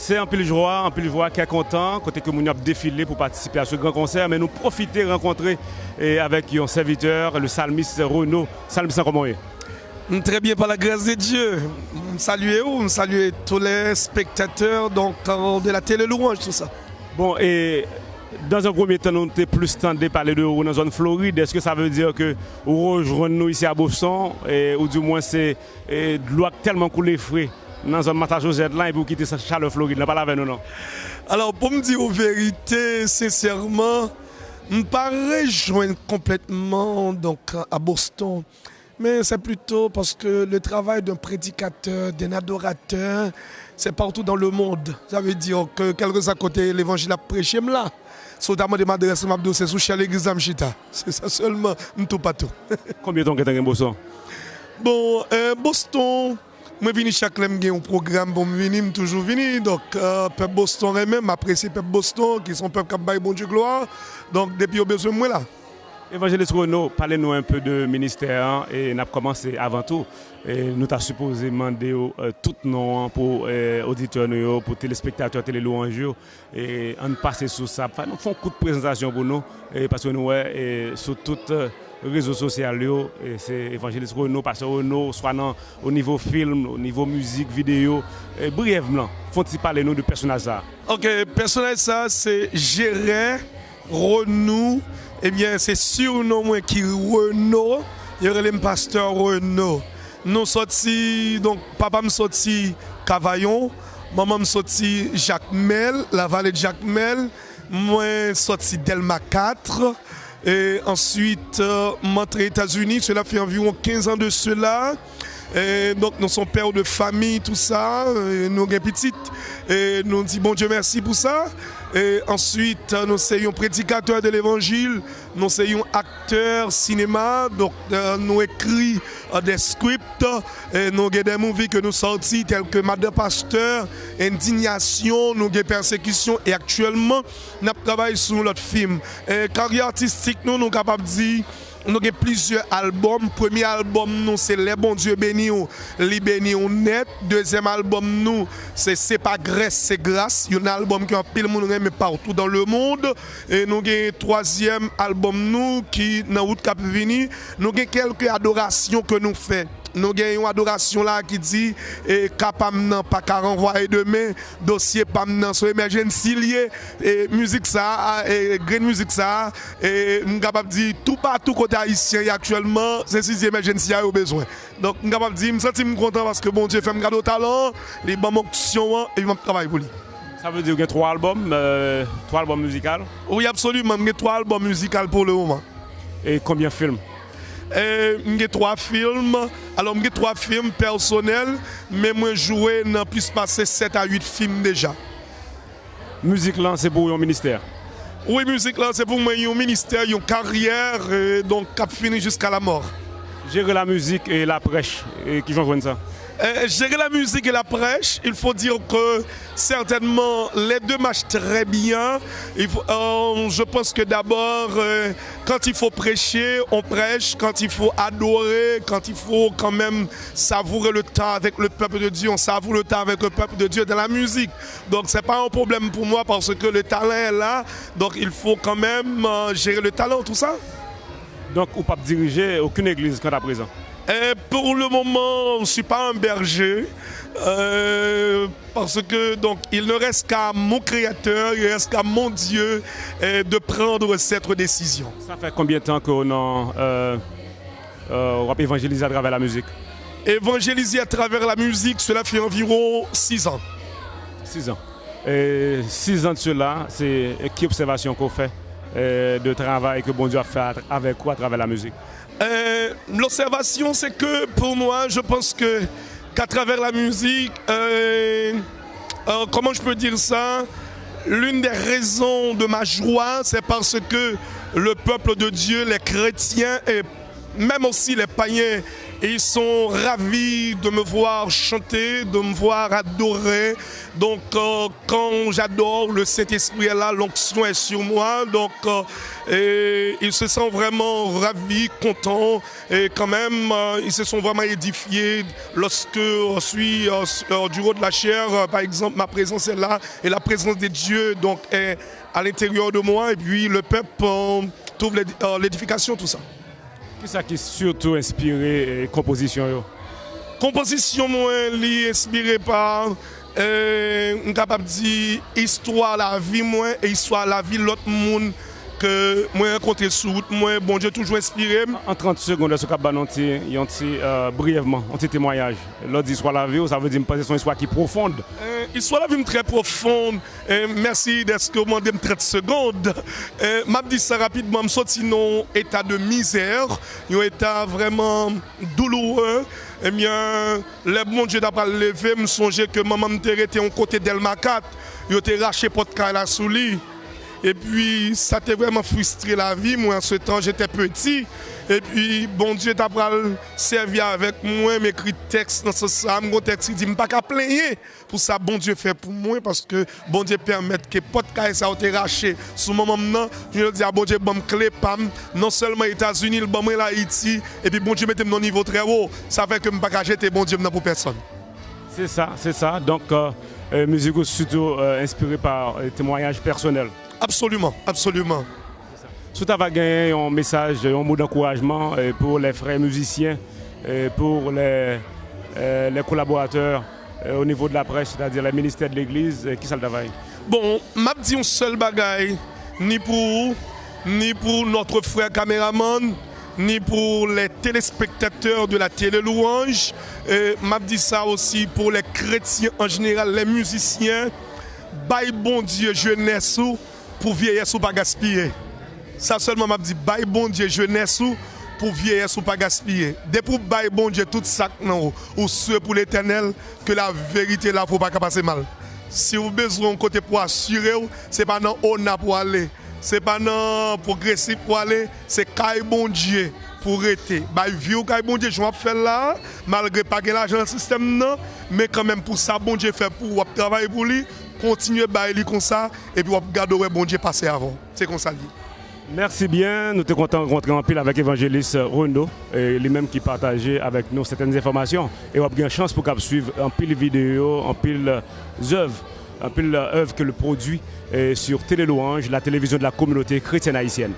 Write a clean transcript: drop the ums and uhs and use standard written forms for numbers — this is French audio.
C'est un peu de joie qui est content, côté que nous avons défilé pour participer à ce grand concert, mais nous profiter de rencontrer avec un serviteur, le psalmiste Renaud. Psalmiste, comment est? Très bien, par la grâce de Dieu. Saluer tous les spectateurs donc, de la télé louange, tout ça. Bon, et dans un premier temps, nous avons plus tenté de parler de dans la zone Floride. Est-ce que ça veut dire que vous rejoignez nous ici à Boston, ou du moins c'est de l'eau tellement coulé frais dans la zone Mata-Josette là et pour quitter cette chaleur Floride, là, pas la veine, non? Alors, pour me dire la vérité, sincèrement, je ne pas rejoindre complètement donc, à Boston. Mais c'est plutôt parce que le travail d'un prédicateur, d'un adorateur, c'est partout dans le monde. Ça veut dire que quelques à côté, l'évangile a prêché là. Notamment de m'adresser à c'est sous l'église d'Amchita. C'est ça seulement, tout pas tout. Combien de temps que tu es à Boston? Bon, Boston, je viens chaque fois que un programme pour venir, toujours venir. Donc, peuple Boston même, apprécier peuple Boston, qui sont peuple qui bon Dieu gloire. Donc, depuis au besoin de moi là. Évangéliste Renaud, parlez-nous un peu de ministère et nous avons commencé avant tout. Et nous avons supposé demander tout nom pour auditeurs, pour téléspectateurs, télélouangeurs. Et on passe sur ça. Nous faisons un coup de présentation pour nous parce que nous, sur tous les réseaux sociaux, c'est Évangéliste Renaud, parce que Renaud, soit au niveau film, au niveau musique, vidéo. Brièvement, faut-il parler nous de personnage ça? Ok, personnage ça, c'est Gérard Renaud. Eh bien, c'est surnom moi qui Renaud, il y aurait le pasteur Renaud. Nous sortis, donc papa me sorti Cavaillon, maman me sorti Jacmel, la vallée de Jacmel, moi sorti Delma 4, et ensuite m'entré aux États-Unis, cela fait environ 15 ans de cela. Et donc nous sommes pères de famille, tout ça, nous sommes petites, et nous disons bon Dieu merci pour ça. Et ensuite nous sommes prédicateurs de l'évangile, nous sommes acteurs cinéma, donc nous écrivons des scripts, et nous avons des movies que nous sortis tels que Madame Pasteur, Indignation, nous avons Persécution, et actuellement nous travaillons sur notre film. Et carrière artistique, nous sommes capables de dire. Nous avons plusieurs albums. Premier album, nous, c'est Les Bons Dieu bénis, les bénis net. Deuxième album, nous, c'est pas Grèce, c'est Grâce. Il y a un album qui a pile monde mais partout dans le monde. Et nous avons troisième album, nous, qui, dans route cap vini, nous avons quelques adorations que nous faisons. Nous avons une adoration là qui dit capable pas qu'à renvoyer demain, dossier pas maintenant sur emergency lié, et musique ça, et green musique ça, et nous capable dire tout partout côté haïtien actuellement, c'est si emergency a besoin. Donc nous capable dire, me sentir content parce que bon Dieu fait me garder au talent, les bonnes options et je travaille pour lui. Ça veut dire qu'il y a 3 albums musicaux? Oui, absolument, il y a 3 albums musicaux pour le moment. Et combien de films? J'ai 3 films. Alors, j'ai 3 films personnels, mais moi, joué dans plus passer 7 à 8 films déjà. Musique là, c'est pour un ministère? Oui, musique là, c'est pour moi un ministère, une carrière, donc cap fini jusqu'à la mort. Gérer la musique et la prêche, qui vont joindre ça? Gérer la musique et la prêche, il faut dire que certainement les deux marchent très bien. Je pense que d'abord, quand il faut prêcher, on prêche. Quand il faut adorer, quand il faut quand même savourer le temps avec le peuple de Dieu, on savoure le temps avec le peuple de Dieu dans la musique. Donc ce n'est pas un problème pour moi parce que le talent est là. Donc il faut quand même gérer le talent, tout ça. Donc vous ne pouvez pas diriger aucune église quand à présent? Pour le moment, je ne suis pas un berger parce que donc il ne reste qu'à mon Créateur, il reste qu'à mon Dieu de prendre cette décision. Ça fait combien de temps qu'on va évangéliser à travers la musique? Évangéliser à travers la musique, cela fait environ 6 ans. 6 ans. Et 6 ans de cela, c'est quelle observation qu'on fait de travail que bon Dieu a fait avec quoi à travers la musique? L'observation, c'est que pour moi, je pense qu'à travers la musique, comment je peux dire ça? L'une des raisons de ma joie, c'est parce que le peuple de Dieu, les chrétiens et même aussi les païens et ils sont ravis de me voir chanter, de me voir adorer. Donc quand j'adore, le Saint-Esprit est là, l'onction est sur moi. Donc et ils se sentent vraiment ravis, contents. Et quand même, ils se sont vraiment édifiés lorsque je suis du haut de la chair. Par exemple, ma présence est là et la présence de Dieu donc, est à l'intérieur de moi. Et puis le peuple trouve l'édification, tout ça. Qu'est-ce qui surtout inspiré composition? Composition, moi, inspirée par, on capable de dire, histoire la vie, moi, et histoire la vie l'autre monde que moi rencontré sur route, moi, bon Dieu, toujours inspiré. En 30 secondes, ce que brièvement, un petit témoignage. L'autre histoire la vie, ça veut dire que c'est une histoire qui est profonde. Histoire la vie très profonde. Merci d'être demandé 30 secondes. Je dis ça rapidement, je suis sorti dans un état de misère, un état vraiment douloureux. Eh bien, le bon Dieu n'a pas levé, je me songeais que maman était en côté d'Elma 4, il était raché pour la sous lit. Et puis, ça t'a vraiment frustré la vie. Moi, en ce temps, j'étais petit. Et puis, bon Dieu t'a servi avec moi, m'écrit texte dans ce sens. Mon texte, il dit, je ne peux pas plaindre pour ça, bon Dieu fait pour moi, parce que bon Dieu permet que podcast ça a été raché. Sous mon moment, je dis à bon Dieu, bon clé, pam, non seulement les États-Unis, le bon l'Haïti, et puis bon Dieu mette mon niveau très haut. Ça fait que je ne peux pas jeter bon Dieu pour personne. C'est ça. Donc, musique surtout inspirée par témoignages personnels. Absolument. Si tu as gagné un message, un mot d'encouragement pour les frères musiciens, pour les collaborateurs au niveau de la presse, c'est-à-dire les ministères de l'Église, qui ça le travaille? Bon, je dis un seul bagaille, ni pour notre frère caméraman, ni pour les téléspectateurs de la télé louange. Je dis ça aussi pour les chrétiens en général, les musiciens. Bye bon Dieu, jeunesse pour vieillesse ou pas gaspiller. Ça seulement m'a dit bye bon Dieu jeunesse pour vieillesse ou pas gaspiller. Depuis bye bon Dieu tout ça non ou ce pour l'Éternel que la vérité là faut pas passer mal. Si vous besoin côté pour assurer, c'est pas dans on pour aller, c'est pas dans progressif pour aller, c'est caille bon Dieu pour rester. Bah vieux caille bon Dieu je vais faire là malgré pas que l'argent dans le système non, mais quand même pour ça bon Dieu fait pour travailler pour lui. Continuer à faire comme ça et puis on regarde où bon Dieu passer avant. C'est comme ça. Merci bien. Nous sommes contents de rencontrer en pile avec l'évangéliste Renaud, lui-même qui partageait avec nous certaines informations. Et on a bien chance pour qu'il suive en pile vidéo, en pile œuvres que le produit sur Télé Louange, la télévision de la communauté chrétienne haïtienne.